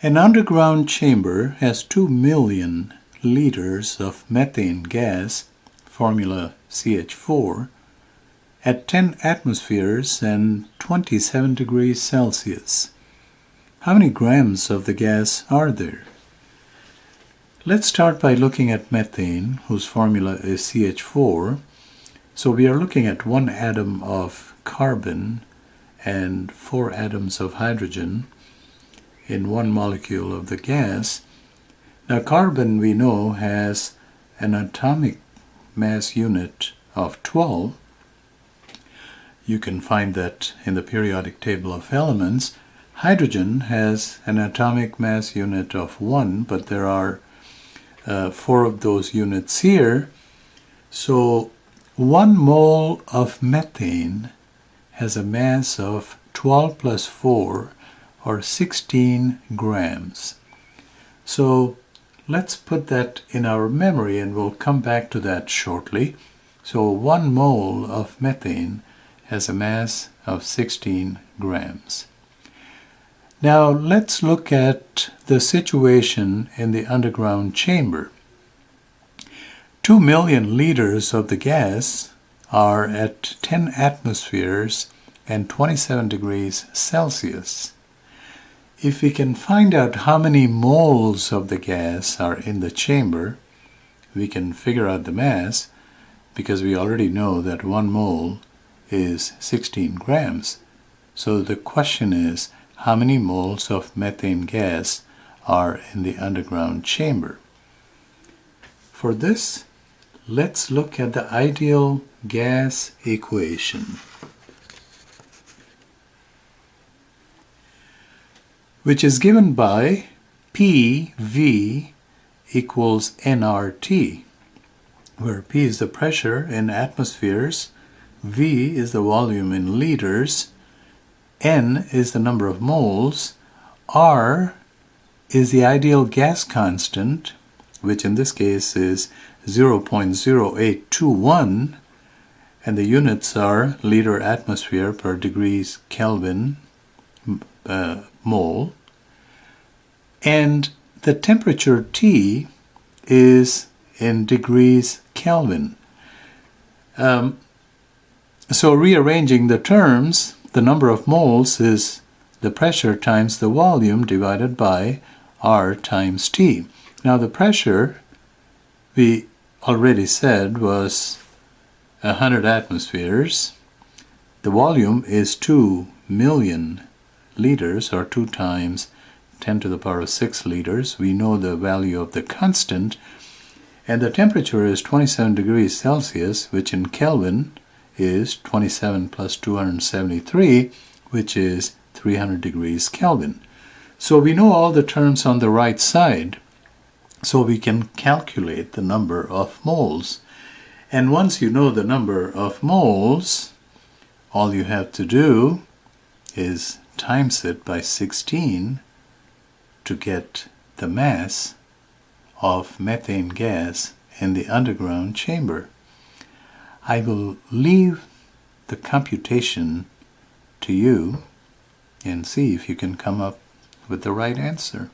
An underground chamber has 2 million liters of methane gas, formula CH4, at 10 atmospheres and 27 degrees Celsius. How many grams of the gas are there? Let's start by looking at methane, whose formula is CH4. So we are looking at 1 atom of carbon and 4 atoms of hydrogen in 1 molecule of the gas. Now carbon, we know, has an atomic mass unit of 12. You can find that in the periodic table of elements. Hydrogen has an atomic mass unit of 1, but there are 4 of those units here. So 1 mole of methane has a mass of 12 plus 4, or 16 grams. So let's put that in our memory, and we'll come back to that shortly. So 1 mole of methane has a mass of 16 grams. Now let's look at the situation in the underground chamber. 2 million liters of the gas are at 10 atmospheres and 27 degrees Celsius. If we can find out how many moles of the gas are in the chamber, we can figure out the mass, because we already know that 1 mole is 16 grams. So the question is, how many moles of methane gas are in the underground chamber? For this, let's look at the ideal gas equation, which is given by PV equals nRT, where P is the pressure in atmospheres, V is the volume in liters, N is the number of moles, R is the ideal gas constant, which in this case is 0.0821, and the units are liter atmosphere per degrees Kelvin mole, and the temperature T is in degrees Kelvin. So rearranging the terms, the number of moles is the pressure times the volume divided by R times T. Now the pressure, we already said, was 100 atmospheres. The volume is 2 million liters, or 2 times 10 to the power 6 liters. We know the value of the constant, and the temperature is 27 degrees Celsius, which in Kelvin is 27 plus 273, which is 300 degrees Kelvin. So we know all the terms on the right side, so we can calculate the number of moles. And once you know the number of moles, all you have to do is times it by 16 to get the mass of methane gas in the underground chamber. I will leave the computation to you and see if you can come up with the right answer.